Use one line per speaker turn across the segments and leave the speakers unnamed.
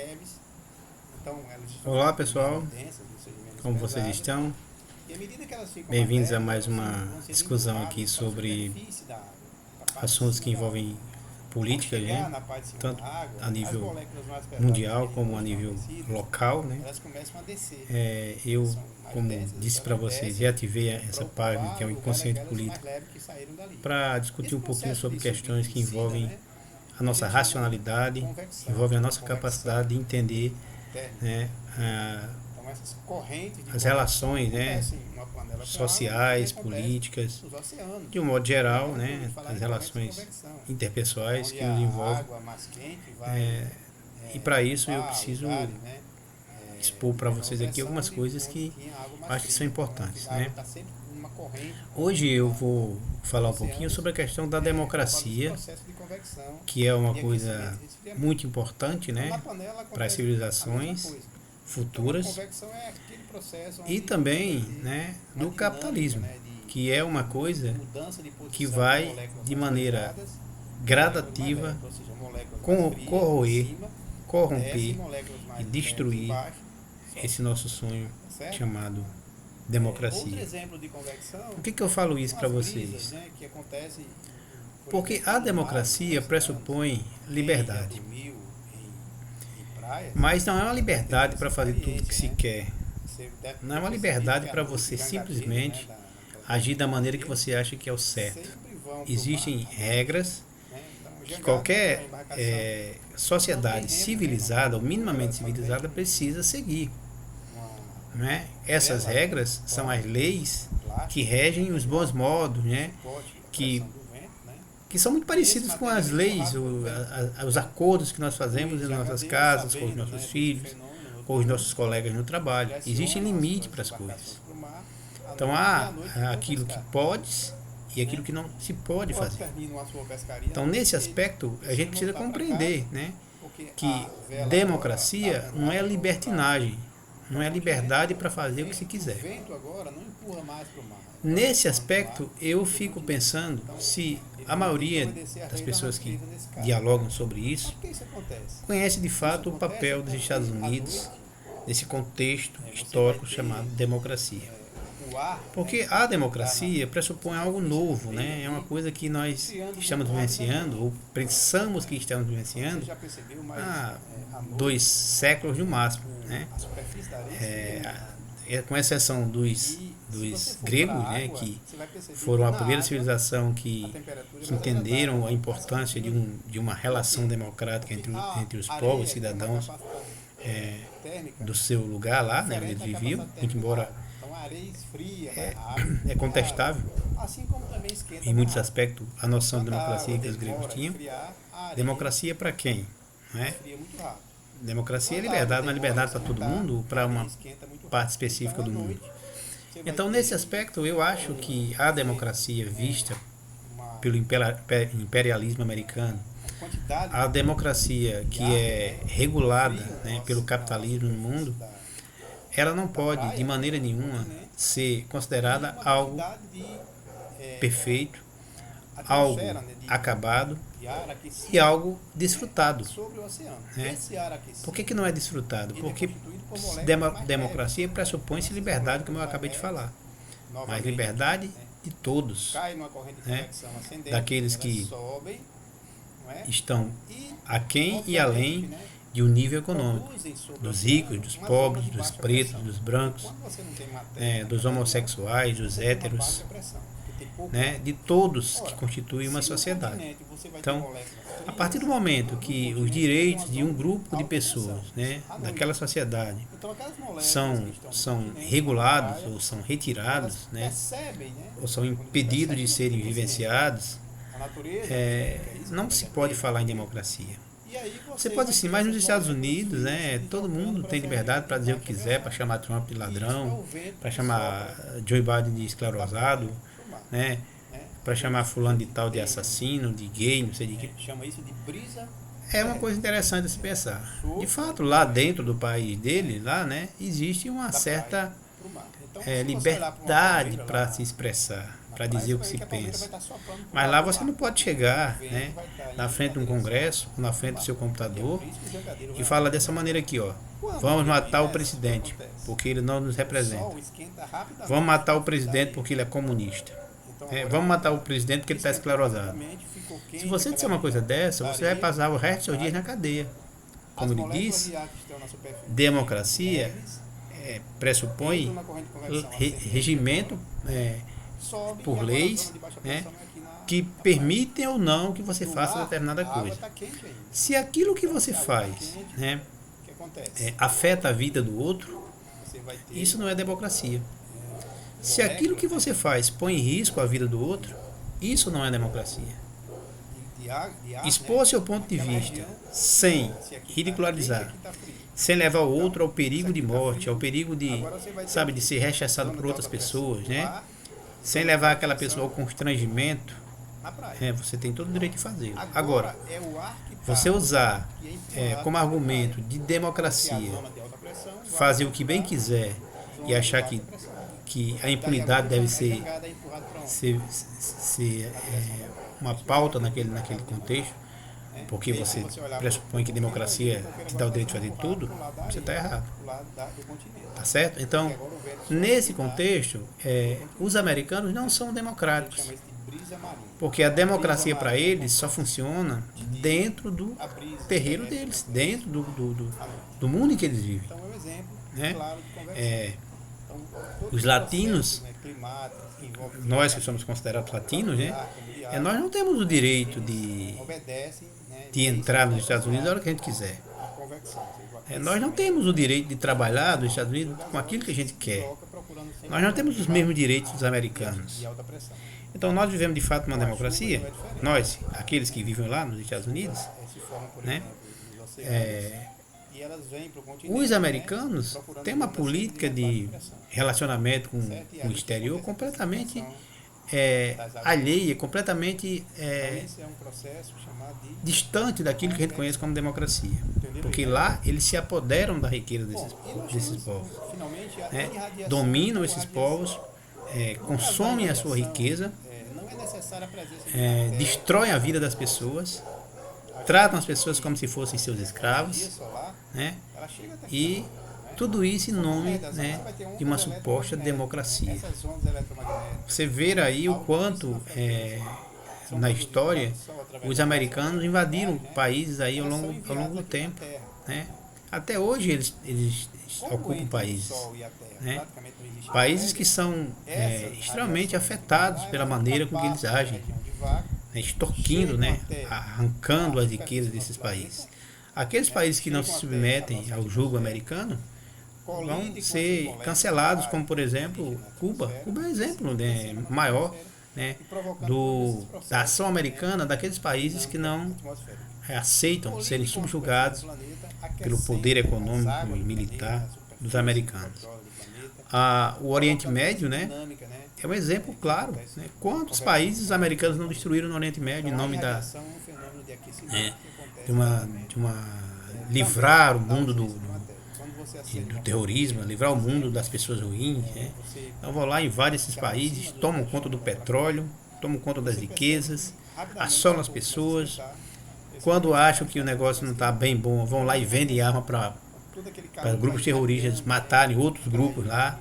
leves. Então, elas estão
Olá
menos
pessoal,
densas, ou seja, menos
como vocês
pesadas.
estão?
E à medida que elas ficam mais
Bem-vindos a
leves,
mais
elas
uma
vão ser
discussão
empurradas
aqui
para a
sobre
superfície da água, para a parte de
assuntos
cima
que
da água.
envolvem
Ao
política,
chegar
né?
na parte de cima
Tanto
da água,
a
as
nível
moléculas mais pesadas que
mundial
ainda
como
não
a
estão
nível
aquecidas,
local, né?
elas começam a descer.
Eu,
São mais
como
densas,
disse
então
para
elas
vocês,
descem
reativei
para
essa página que
ocupar
é
o
o
lugar
Inconsciente
daquelas mais
Político
leves que saíram dali.
para discutir
Esse
um pouquinho
processo
sobre
de subida
questões
e
que
descida,
envolvem
né,
a
a
nossa
gente chama de
racionalidade,
convecção,
envolvem a
de
nossa
convecção
capacidade de entender,
térmica.
né,
Então essas correntes de
as
convecção
relações, né,
acontecem em uma panela com água, mas também
sociais,
acontece
políticas,
nos oceanos.
de um modo
Todo
geral,
mundo já ouviu
né,
falar
as
em correntes de
relações
convecção,
interpessoais
onde
que nos
a
envolvem.
água mais quente vai
E para isso eu
ocupar
preciso
lugares, né,
expor
de
para
menor
vocês aqui
pressão,
algumas coisas
onde
que
tinha água mais
acho que são
fria. Então
importantes,
a água
né?
está sempre numa corrente
Hoje eu vou falar um pouquinho
oceanos,
sobre a questão da
por causa desse
democracia,
processo de convecção
que é uma
e
coisa
aquecimento e resfriamento.
muito importante,
Então, na
né,
panela
para as
acontece a mesma
civilizações
coisa. Então, a
futuras
convecção é aquele processo
e
onde
também,
vai ter
né,
uma
do
dinâmica,
capitalismo,
né,
que é uma
de
coisa
mudança de
que
posição de
vai
moléculas
de
mais
maneira
pesadas, moléculas mais
gradativa
leves, ou seja, moléculas mais frias
corroer,
em cima, descem
corromper
moléculas
e
mais leves
destruir
embaixo,
esse nosso sonho
tá certo?
chamado
Outro
democracia.
exemplo de convecção
Por que eu falo isso
são
para
as brisas,
vocês?
né, que acontecem, por
Porque
exemplo,
a
nos mares,
democracia
nos oceanos.
pressupõe
Quem já
liberdade,
dormiu em praias
mas não é uma
já deve ter tido
liberdade
essa
para fazer tudo que
experiência,
se
né?
quer.
Você deve
Não é uma
ter percebido
liberdade
que à
para
noite
você
os jangadeiros,
simplesmente
né, naquelas
agir da maneira que
jangadeiras,
você acha que é o certo.
sempre vão pro
Existem
mar,
regras
né? Então, o
que
jangada é
qualquer
uma embarcação
sociedade
não tem remo, né?
civilizada ou
Ela
minimamente
só
civilizada
tem
precisa seguir,
uma
né? Essas
vela,
regras são as leis
plástico,
que regem os bons modos, né?
suporte à
Que,
pressão do vento, né?
que são muito parecidos com as leis, os acordos que nós fazemos
Os
nas nossas
jangadeiros,
casas, com os
sabendo, né,
nossos
desse
filhos,
fenômeno
com os nossos colegas no trabalho. Existe
direcionam
limite
as
para as
embarcações
coisas.
pro mar à
Então
noite, e
há
à noite vão
aquilo que
pescar.
pode e aquilo que não se pode
Quando
fazer.
terminam a sua pescaria,
Então
não tem
nesse
jeito,
aspecto a gente precisa
voltar pra
compreender,
casa,
né,
porque
que
a vela
democracia
agora tá
não é
apontada
libertinagem, não é
pra
liberdade
onde
para fazer o que
vento.
se quiser.
O vento agora não empurra mais pro mar.
Nesse
Então,
aspecto eu fico pensando se a maioria das pessoas que dialogam sobre isso
por que isso acontece?
conhece de fato o
Acontece
papel dos
porque
Estados
à
Unidos
noite,
nesse contexto
você
histórico
vai ter,
chamado democracia.
o ar,
Porque
né,
a
que
democracia
tá
pressupõe algo novo, né? É uma coisa que nós estamos vivenciando, ou pensamos que estamos
você
vivenciando,
já percebeu, mas
há
à noite,
2 séculos no máximo, né?
a superfície da areia esfria.
Com exceção
E se você
dos
for
gregos,
pra
né?
água,
Que
você vai perceber
foram
que
a
na
primeira
água
civilização
a
que
temperatura é mais
entenderam a
agradável.
importância de uma relação democrática entre os povos, cidadãos
Térmica,
do seu lugar lá, né? Onde
diferente
eles
da
viviam,
capacidade
muito
térmica da
embora
água. Então a areia esfria, a água
é contestável,
assim como também esquenta
em muitos
na água.
aspectos, a noção de
Quando a
democracia
água
que os gregos
demora a
tinham.
esfriar, a areia
Democracia para quem? Não é?
esfria muito rápido.
Democracia é
Quando a água
liberdade, não é
demora a
liberdade para todo
esquentar,
mundo ou para
a areia
uma
esquenta muito rápido.
parte específica
Então,
do
à
mundo.
noite, você vai
Então,
ter
nesse aspecto, eu acho que a democracia vista
uma
pelo imperialismo americano,
quantidade
a democracia que é regulada, né, pelo capitalismo no mundo,
da
ela não pode de
praia,
maneira nenhuma
continente,
ser considerada
uma
algo
quantidade de
perfeito, algo
atmosfera, né,
acabado
de ar aquecido,
e algo desfrutado.
sobre o oceano.
Né?
Esse ar aquecido,
Por que não é desfrutado?
ele
Porque
é constituído por moléculas mais
democracia
leves.
pressupõe-se liberdade, como eu acabei de falar, mas
Novamente,
liberdade
né,
de todos,
cai numa corrente de
né,
convecção ascendente,
daqueles
elas
que
sobem, não é?
estão
E,
aquém e
obviamente,
além
né,
de um nível econômico,
produzem sobre o
dos
oceano
ricos, dos
uma
pobres,
zona de
dos
baixa
pretos,
pressão.
dos brancos,
Quando você não tem matéria,
dos homossexuais, dos
você tem uma
héteros,
baixa pressão, porque tem pouco
né,
ar.
de todos que
Ora,
constituem uma
se no
sociedade.
continente você vai ter
Então,
moléculas frias,
a partir do momento que
no
os
continente
direitos
você tem
de
uma
um
zona
grupo de
alta
pessoas,
pressão,
né,
à noite.
daquela sociedade,
Então, aquelas moléculas que
são,
estão no
são
continente,
regulados
na praia,
ou são
elas
retirados, né,
percebem, né,
ou são
quando
impedidos de
percebem
serem
o que acontece.
vivenciados,
A natureza, que é isso,
não
que
se
vai
pode
ter.
falar em democracia.
E aí
Você
vai
pode
ter
sim, mas nos
essas
Estados
moléculas
Unidos,
frias
né,
se
todo
deslocando
mundo
para
tem
essa
liberdade
região
para
de
dizer o que
baixa
quiser, para
pressão.
chamar Trump de
E isso é
ladrão,
o vento
para
que
chamar
sopra
Joe Biden de esclerosado,
pro mar,
né,
né?
para chamar fulano de tal de
Tem,
assassino, de gay, não sei de que.
chama isso de brisa.
É uma coisa interessante a se pensar. De fato, lá dentro do país dele, lá, né, existe uma certa
Pro mar. Então, se você olhar pra uma
liberdade
palmeira
para
lá
se expressar,
na
para dizer o que se pensa. Mas lá você não pode chegar, né, na frente de um congresso, na frente do seu computador e falar dessa maneira aqui, ó. Vamos matar o presidente, porque ele não nos representa. Vamos matar o presidente porque ele é comunista. Vamos matar o presidente porque ele está esclerosado. Se você disser uma coisa dessa, você vai passar o resto dos seus dias na cadeia. Como ele disse, democracia pressupõe regimento por leis, né, que permitem ou não que você faça determinada coisa. Se aquilo que você faz, né, afeta a vida do outro, isso não é democracia. Se aquilo que você faz põe em risco a vida do outro, isso não é democracia. Expor seu ponto de vista sem ridicularizar, sem levar o outro ao perigo de morte, ao perigo de, sabe, de ser rechaçado por outras pessoas, né? Sem levar aquela pessoa ao constrangimento, você tem todo o direito de fazer. Agora, você usar como argumento de democracia, fazer o que bem quiser e achar que a impunidade deve ser uma pauta naquele contexto, porque você pressupõe que democracia te dá o direito de fazer tudo, você está errado. Tá certo? Então, nesse contexto, os americanos não são democráticos, porque a democracia para eles só funciona dentro do terreiro deles, dentro do mundo em que eles vivem. Né? Os latinos, nós que somos considerados latinos, né? Nós não temos o direito de entrar nos Estados Unidos a hora que a gente quiser. Nós não temos o direito de trabalhar nos Estados Unidos com aquilo que a gente quer. Nós não temos os mesmos direitos dos americanos. Então nós vivemos de fato uma democracia. Nós, aqueles que vivem lá nos Estados Unidos, né? Os americanos têm uma política de relacionamento com o exterior completamente alheia, completamente distante daquilo que a gente conhece como democracia. Porque lá eles se apoderam da riqueza desses povos. Dominam esses povos, consomem a sua riqueza, destroem a vida das pessoas, tratam as pessoas como se fossem seus escravos, né? E tudo isso em nome, né, de uma suposta democracia. Você vê aí o quanto na história os americanos invadiram países aí ao longo do tempo, né? Até hoje eles ocupam países, né? Países que são extremamente afetados pela maneira com que eles agem, né? Extorquindo, né? Arrancando as riquezas desses países. Aqueles países que não se submetem ao jugo americano vão ser cancelados, como por exemplo Cuba. Cuba é um exemplo, né, maior, né, da ação americana daqueles países que não aceitam serem subjugados pelo poder econômico e militar dos americanos. O Oriente Médio, né, é um exemplo claro, né? Quantos países americanos não destruíram no Oriente Médio em nome livrar o mundo do terrorismo, livrar o mundo das pessoas ruins, né? Então vão lá, invadem esses países, tomam conta do petróleo, tomam conta das riquezas, assolam as pessoas. Quando acham que o negócio não está bem bom, vão lá e vendem arma para grupos terroristas matarem outros grupos lá,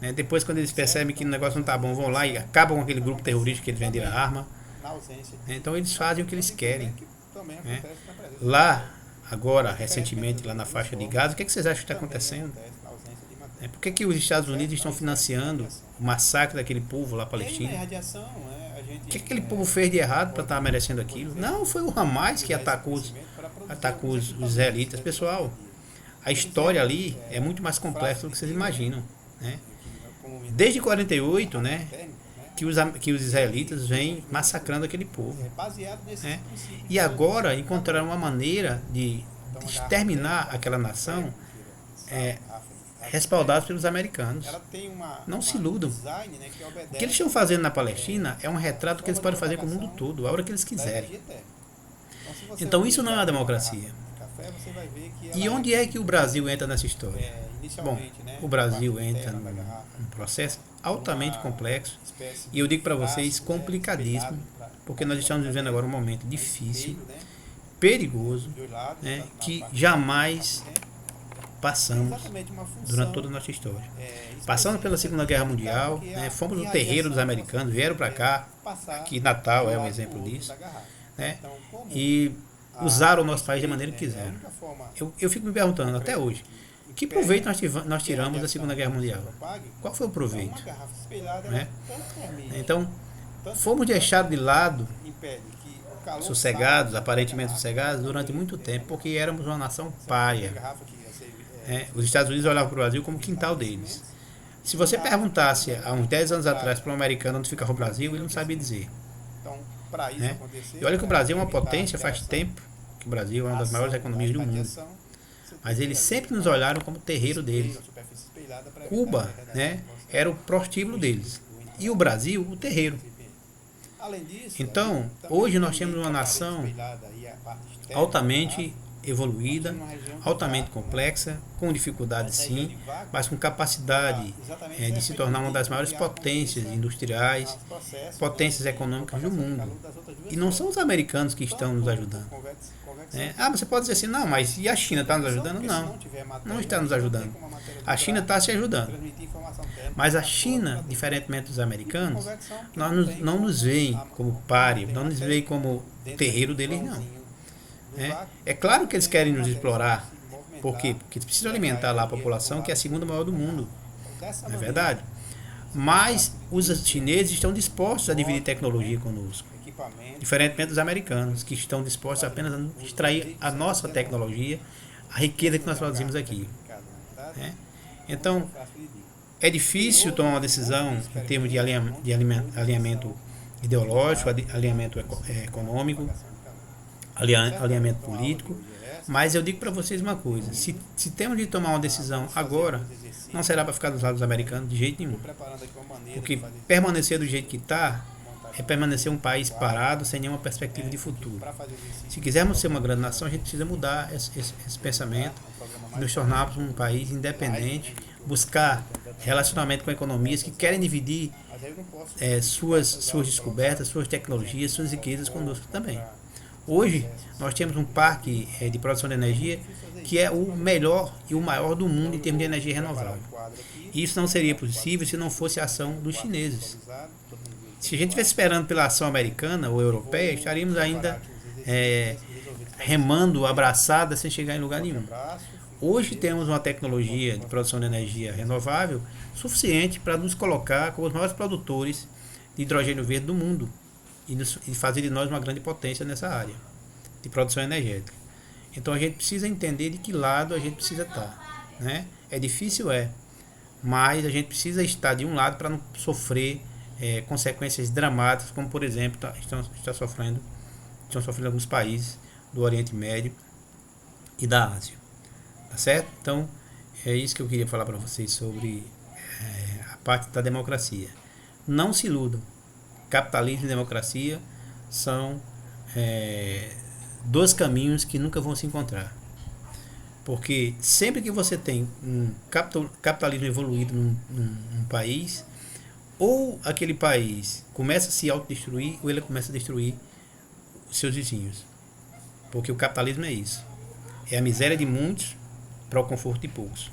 né? Depois, quando eles percebem que o negócio não está bom, vão lá e acabam com aquele grupo terrorista que eles venderam a arma, né? Então eles fazem o que eles querem, né? Lá, agora, recentemente, lá na faixa de Gaza, o que vocês acham que está acontecendo? Por que os Estados Unidos estão financiando o massacre daquele povo lá palestino? O que aquele povo fez de errado para estar merecendo aquilo? Não, foi o Hamas que atacou os israelitas. Pessoal, a história ali é muito mais complexa do que vocês imaginam, né? Desde 48, né, que os israelitas vêm massacrando aquele povo, né? E agora encontraram uma maneira de exterminar aquela nação, respaldados pelos americanos. Não se iludam. O que eles estão fazendo na Palestina é um retrato que eles podem fazer com o mundo todo, a hora que eles quiserem. Então isso não é uma democracia. E onde é que o Brasil entra nessa história? Bom, o Brasil entra num processo altamente complexo e eu digo para vocês complicadíssimo, porque nós estamos vivendo agora um momento difícil, perigoso, né, que jamais passamos durante toda a nossa história. Passamos pela Segunda Guerra Mundial, né, fomos no terreiro dos americanos, vieram para cá, aqui Natal é um exemplo disso, né, e usaram o nosso país da maneira que quiseram. Eu fico me perguntando até hoje, que proveito nós tiramos da Segunda Guerra Mundial? Qual foi o proveito? Né? Então, fomos deixados de lado, sossegados, aparentemente sossegados, durante muito tempo, porque éramos uma nação pária. Os Estados Unidos olhavam para o Brasil como o quintal deles. Se você perguntasse há uns 10 anos atrás para um americano onde ficava o Brasil, ele não sabia dizer. Né? E olha que o Brasil é uma potência, faz tempo que o Brasil é uma das maiores economias do mundo. Mas eles sempre nos olharam como terreiro deles. Cuba, né, era o prostíbulo deles. E o Brasil, o terreiro. Então, hoje nós temos uma nação altamente evoluída, altamente complexa, com dificuldades sim, mas com capacidade de se tornar uma das maiores potências industriais, potências econômicas do mundo. E não são os americanos que estão nos ajudando. Você pode dizer assim, não, mas e a China está nos ajudando? Não, não está nos ajudando. A China está se ajudando. Mas a China, diferentemente dos americanos, não nos veem como párea, não nos veem como terreiro deles, não. É claro que eles querem nos explorar. Por quê? Porque eles precisam alimentar lá a população, que é a segunda maior do mundo. Não é verdade? Mas os chineses estão dispostos a dividir tecnologia conosco. Diferentemente dos americanos, que estão dispostos apenas a extrair a nossa tecnologia, a riqueza que nós produzimos aqui. Então, é difícil tomar uma decisão em termos de alinhamento ideológico, alinhamento econômico, alinhamento político, mas eu digo para vocês uma coisa, se temos de tomar uma decisão agora, não será para ficar dos lados americanos de jeito nenhum, porque permanecer do jeito que está é permanecer um país parado, sem nenhuma perspectiva de futuro. Se quisermos ser uma grande nação, a gente precisa mudar esse pensamento, nos tornarmos um país independente, buscar relacionamento com economias que querem dividir suas descobertas, suas tecnologias, suas riquezas conosco também. Hoje, nós temos um parque de produção de energia que é o melhor e o maior do mundo em termos de energia renovável. E isso não seria possível se não fosse a ação dos chineses. Se a gente estivesse esperando pela ação americana ou europeia, estaríamos ainda remando, abraçada, sem chegar em lugar nenhum. Hoje temos uma tecnologia de produção de energia renovável suficiente para nos colocar como os maiores produtores de hidrogênio verde do mundo e fazer de nós uma grande potência nessa área de produção energética. Então a gente precisa entender de que lado a gente precisa estar. Né? É difícil, mas a gente precisa estar de um lado para não sofrer consequências dramáticas, como por exemplo estão sofrendo alguns países do Oriente Médio e da Ásia. Tá certo? Então é isso que eu queria falar para vocês sobre a parte da democracia. Não se iludam. Capitalismo e democracia são dois caminhos que nunca vão se encontrar. Porque sempre que você tem um capitalismo evoluído num país, ou aquele país começa a se autodestruir, ou ele começa a destruir os seus vizinhos. Porque o capitalismo é isso. É a miséria de muitos para o conforto de poucos.